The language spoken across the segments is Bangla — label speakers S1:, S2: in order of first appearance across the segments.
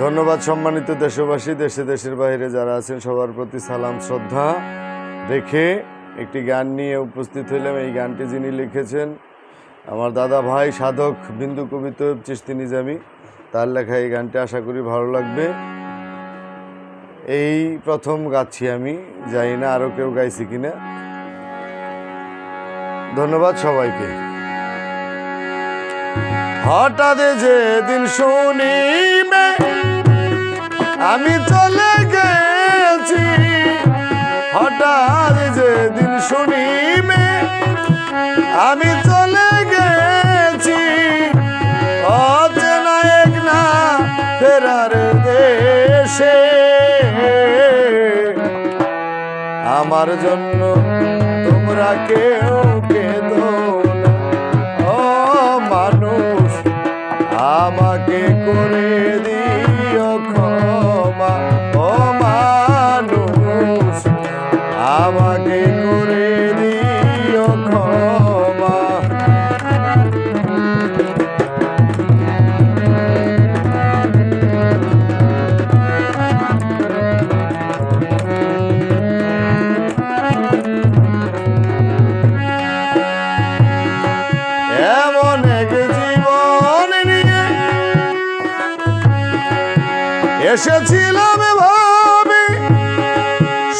S1: ধন্যবাদ সম্মানিত দেশবাসী, দেশে দেশের বাইরে যারা আছেন সবার প্রতি সালাম শ্রদ্ধা রেখে একটি গান নিয়ে উপস্থিত হইলাম। এই গানটি যিনি লিখেছেন আমার দাদা ভাই সাধক বিন্দু কবি তৈয়ব চিশতি নিজামী, তার লেখা এই গানটি আশা করি ভালো লাগবে। এই প্রথম গাচ্ছি আমি, জানি না আরও কেউ গাইছি কিনা। ধন্যবাদ সবাইকে। হঠাৎ যেদিন শুনি আমি চলে গেছি, হঠাৎ যেদিন শুনি আমি চলে গেছি, অচেনা এক না ফেরার দেশে, আমার জন্য তোমরা কেউ কেঁদো না, ও মানুষ আমাকে করে দিও ক্ষমা, ও মানুষ আমাকে করে দিও ক্ষমা। এমন এক জীবন নিয়ে এসেছিলাম ভাবে,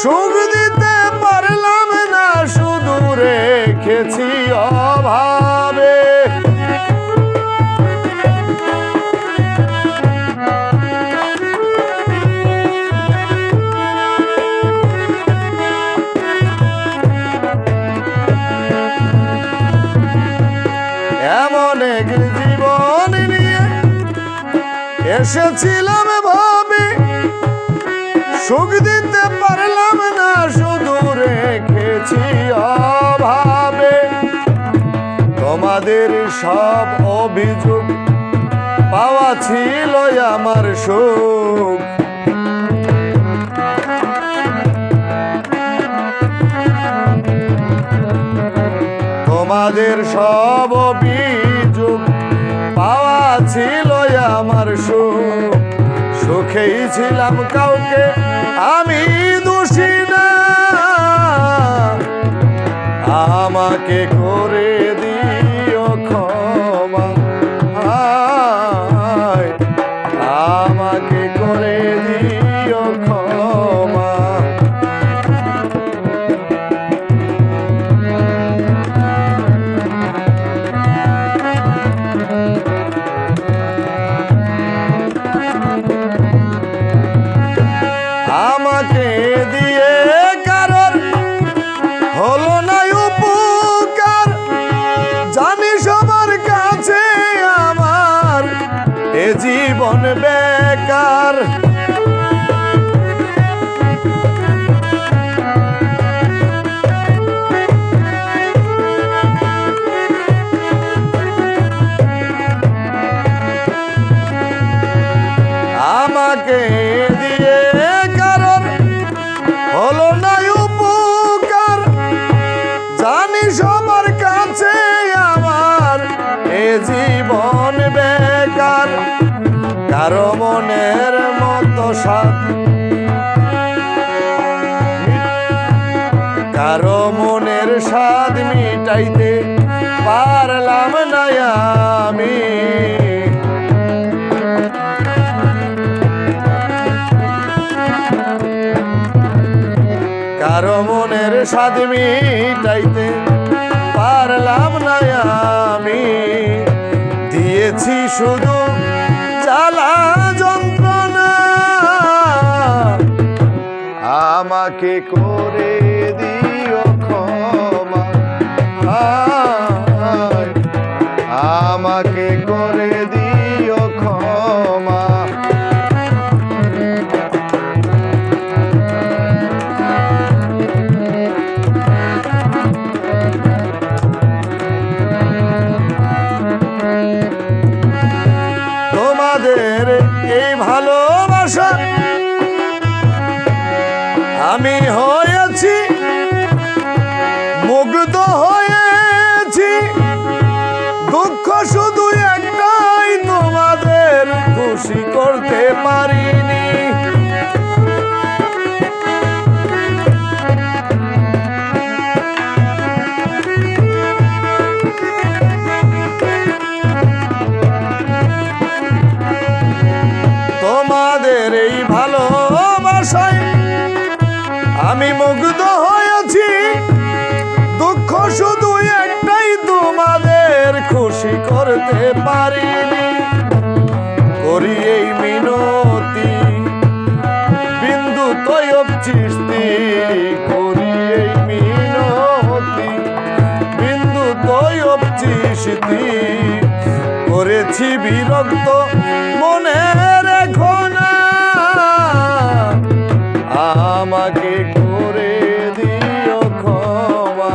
S1: সুখ দিতে পারলাম না, শুধু রেখেছি অভাবে। এমন এক জীবন নিয়ে এসেছিলাম ভাবে, সুখ দিতে পারলাম না, শুধু রেখেছি অভাবে। তোমাদের সব অভিযোগ পাওয়া ছিল আমার সুখ, তোমাদের সব অভিযোগ পাওয়া ছিল আমার সুখ, সুখেই ছিলাম কাউকে আমি দোষী না, আমাকে করে দিও ক্ষমা, আমাকে করে দিও ক্ষমা। আমাকে দিয়ে কারোর হলো না উপকার, জানি সবার কাছে আমার এ জীবন বেকার। আমাকে দিয়ে কারোর হলো না উপকার, জানি সবার কাছে আমার এ জীবন বেকার। কারো মনের মতো স্বাদ, কারো মনের স্বাদ মিটাইতে পারলাম না আমি, কারো মনের স্বাদ মিটাইতে পারলাম না আমি, দিয়েছি শুধু জ্বালা যন্ত্রণা, আমাকে করে দিও ক্ষমা, আমাকে করে দিও ক্ষমা। তোমাদের এই ভালোবাসা আমি হয়েছি মুগ্ধ হয়েছি, দুঃখ শুধু একটাই তোমাদের খুশি করতে পারি আছি বিরক্ত মনে রেখো না, আমাকে করে দিও ক্ষমা,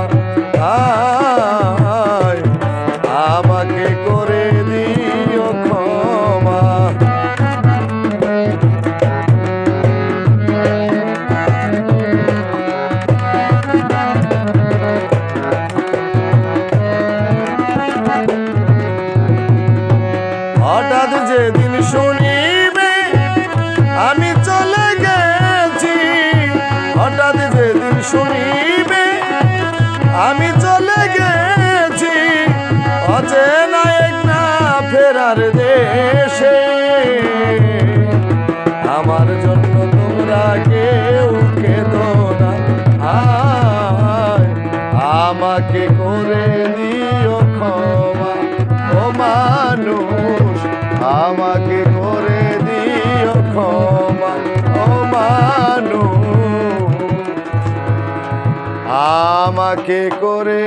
S1: আমাকে করে দিও ক্ষমা। হঠাৎ যেদিন শুনিবে আমি চলে গেছি, হঠাৎ যেদিন শুনিবে আমি চলে গেছি, অচেনা এক না ফেরার দেশে, আমার জন্য তোমরা কেউ কেঁদো না, আমাকে করে দিও ক্ষমা। ও মানুষ আমাকে করে দিও ক্ষমা, ও মানুষ আমাকে করে